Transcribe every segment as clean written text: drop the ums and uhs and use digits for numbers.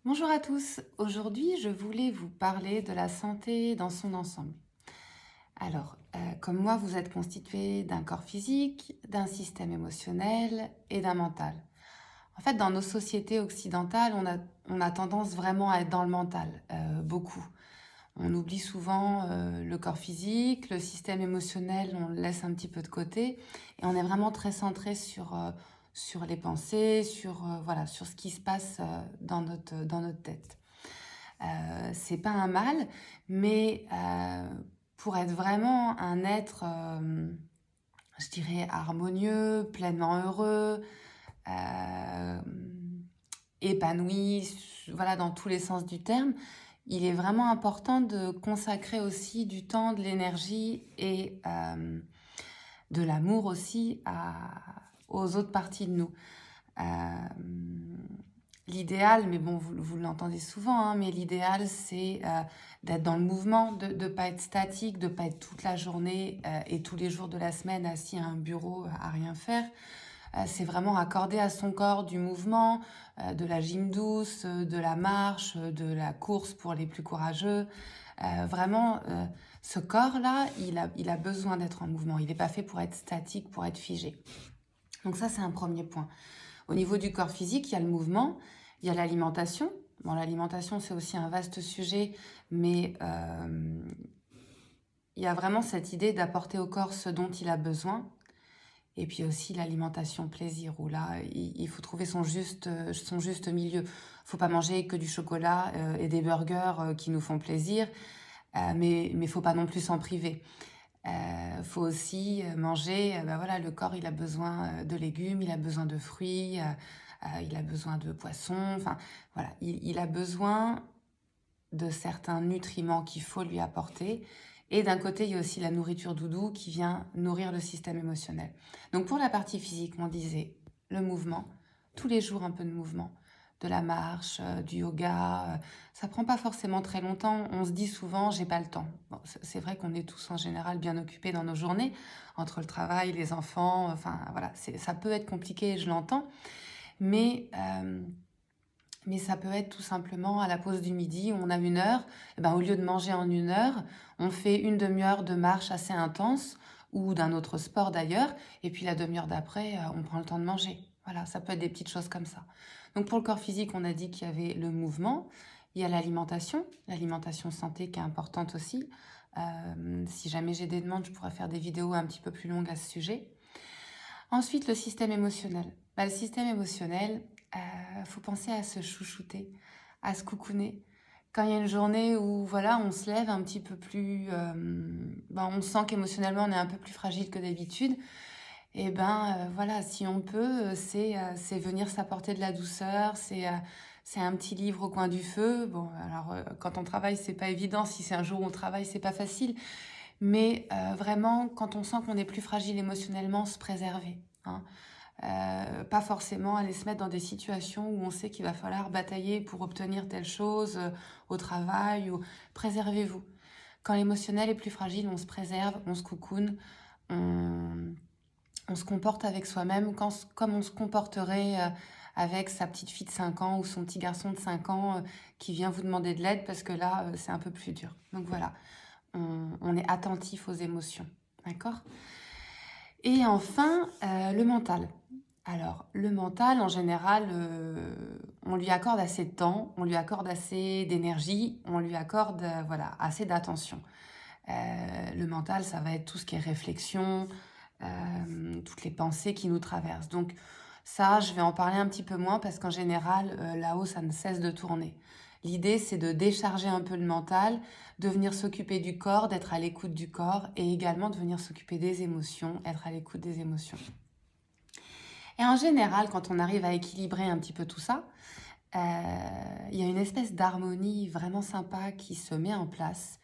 Bonjour à tous, aujourd'hui je voulais vous parler de la santé dans son ensemble. Alors, comme moi, vous êtes constitué d'un corps physique, d'un système émotionnel et d'un mental. En fait, dans nos sociétés occidentales, on a tendance vraiment à être dans le mental, beaucoup. On oublie souvent le corps physique, le système émotionnel, on le laisse un petit peu de côté, et on est vraiment très centré sur les pensées, voilà, sur ce qui se passe dans notre tête. C'est pas un mal, mais pour être vraiment un être, je dirais, harmonieux, pleinement heureux, euh, épanoui, voilà, dans tous les sens du terme, il est vraiment important de consacrer aussi du temps, de l'énergie et de l'amour aussi aux autres parties de nous. Euh, L'idéal, mais bon, vous l'entendez souvent, hein, mais l'idéal, c'est d'être dans le mouvement, de ne pas être statique, de ne pas être toute la journée et tous les jours de la semaine assis à un bureau à rien faire. C'est vraiment accorder à son corps du mouvement, de la gym douce, de la marche, de la course pour les plus courageux. Vraiment, ce corps-là, il a besoin d'être en mouvement. Il n'est pas fait pour être statique, pour être figé. Donc ça, c'est un premier point. Au niveau du corps physique, il y a le mouvement, il y a l'alimentation. Bon, l'alimentation, c'est aussi un vaste sujet, mais il y a vraiment cette idée d'apporter au corps ce dont il a besoin. Et puis aussi l'alimentation plaisir, où là, il faut trouver son juste milieu. Il ne faut pas manger que du chocolat et des burgers qui nous font plaisir, mais il ne faut pas non plus s'en priver. Faut aussi manger, ben voilà, le corps il a besoin de légumes, il a besoin de fruits, il a besoin de poissons, enfin voilà, il a besoin de certains nutriments qu'il faut lui apporter. Et d'un côté, il y a aussi la nourriture doudou qui vient nourrir le système émotionnel. Donc pour la partie physique, on disait le mouvement, tous les jours un peu de mouvement, de la marche, du yoga. Ça prend pas forcément très longtemps. On se dit souvent, j'ai pas le temps. Bon, c'est vrai qu'on est tous en général bien occupés dans nos journées, entre le travail, les enfants. Enfin voilà, ça peut être compliqué, je l'entends. Mais mais ça peut être tout simplement à la pause du midi, on a 1 heure, et ben, au lieu de manger en 1 heure, on fait une demi-heure de marche assez intense ou d'un autre sport d'ailleurs, et puis la demi-heure d'après, on prend le temps de manger. Voilà, ça peut être des petites choses comme ça. Donc pour le corps physique, on a dit qu'il y avait le mouvement, il y a l'alimentation santé qui est importante aussi. Si jamais j'ai des demandes, je pourrais faire des vidéos un petit peu plus longues à ce sujet. Ensuite, le système émotionnel. Le système émotionnel, faut penser à se chouchouter, à se coucouner. Quand il y a une journée où voilà, on se lève un petit peu plus, on sent qu'émotionnellement on est un peu plus fragile que d'habitude. Et voilà, si on peut, c'est venir s'apporter de la douceur, c'est un petit livre au coin du feu. Bon, alors quand on travaille, c'est pas évident. Si c'est un jour où on travaille, c'est pas facile. Mais vraiment, quand on sent qu'on est plus fragile émotionnellement, se préserver, hein. Pas forcément aller se mettre dans des situations où on sait qu'il va falloir batailler pour obtenir telle chose au travail. Préservez-vous. Quand l'émotionnel est plus fragile, on se préserve, on se coucoune, on, on se comporte avec soi-même comme on se comporterait avec sa petite fille de 5 ans ou son petit garçon de 5 ans qui vient vous demander de l'aide parce que là, c'est un peu plus dur. Donc voilà, on est attentif aux émotions. D'accord? Et enfin, le mental. Alors, le mental, en général, on lui accorde assez de temps, on lui accorde assez d'énergie, on lui accorde voilà, assez d'attention. Le mental, ça va être tout ce qui est réflexion, toutes les pensées qui nous traversent. Donc ça, je vais en parler un petit peu moins parce qu'en général, là-haut, ça ne cesse de tourner. L'idée, c'est de décharger un peu le mental, de venir s'occuper du corps, d'être à l'écoute du corps et également de venir s'occuper des émotions, être à l'écoute des émotions. Et en général, quand on arrive à équilibrer un petit peu tout ça, il y a une espèce d'harmonie vraiment sympa qui se met en place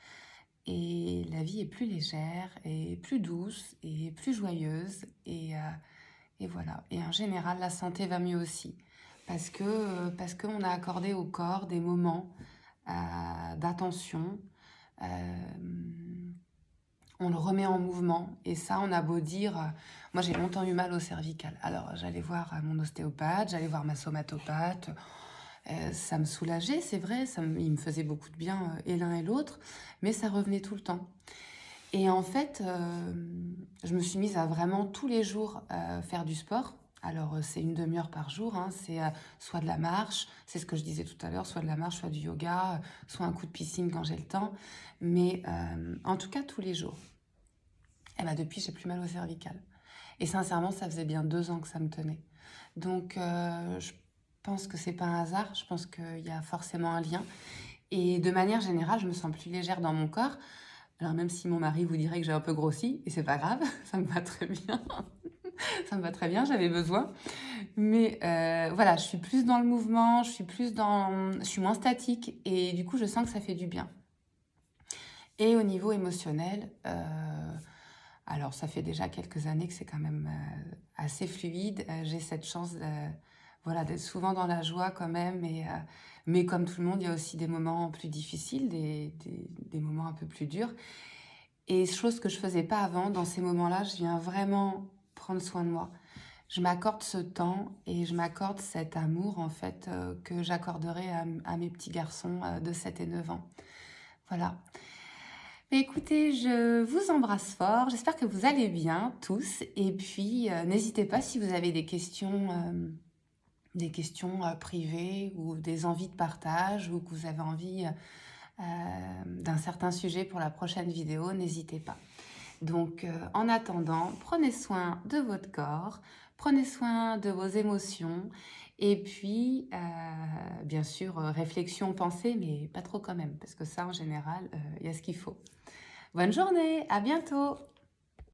et la vie est plus légère et plus douce et plus joyeuse et voilà. Et en général, la santé va mieux aussi parce qu'on a accordé au corps des moments d'attention. euh, on le remet en mouvement et ça, on a beau dire, moi j'ai longtemps eu mal au cervical. Alors j'allais voir mon ostéopathe, j'allais voir ma somatopathe. Ça me soulageait, c'est vrai, il me faisait beaucoup de bien et l'un et l'autre, mais ça revenait tout le temps. Et en fait, je me suis mise à vraiment tous les jours faire du sport. Alors, c'est une demi-heure par jour, hein, c'est soit de la marche, c'est ce que je disais tout à l'heure, soit de la marche, soit du yoga, soit un coup de piscine quand j'ai le temps, mais en tout cas tous les jours. Et ben depuis, j'ai plus mal au cervical. Et sincèrement, ça faisait bien 2 ans que ça me tenait. Donc, je pense que c'est pas un hasard, je pense qu'il y a forcément un lien. Et de manière générale, je me sens plus légère dans mon corps. Alors même si mon mari vous dirait que j'ai un peu grossi, et c'est pas grave, ça me va très bien. Ça me va très bien, j'avais besoin. Mais voilà, je suis plus dans le mouvement, je suis moins statique, et du coup, je sens que ça fait du bien. Et au niveau émotionnel, alors ça fait déjà quelques années que c'est quand même assez fluide. J'ai cette chance voilà, d'être souvent dans la joie quand même. Mais comme tout le monde, il y a aussi des moments plus difficiles, des moments un peu plus durs. Et chose que je faisais pas avant, dans ces moments-là, je viens vraiment prendre soin de moi. Je m'accorde ce temps et je m'accorde cet amour en fait que j'accorderai à mes petits garçons de 7 et 9 ans. Voilà. Mais écoutez, je vous embrasse fort. J'espère que vous allez bien tous. Et puis, n'hésitez pas si vous avez des questions privées ou des envies de partage ou que vous avez envie d'un certain sujet pour la prochaine vidéo, n'hésitez pas. Donc, en attendant, prenez soin de votre corps, prenez soin de vos émotions et puis, bien sûr, réflexion, pensée, mais pas trop quand même, parce que ça, en général, il y a ce qu'il faut. Bonne journée, à bientôt!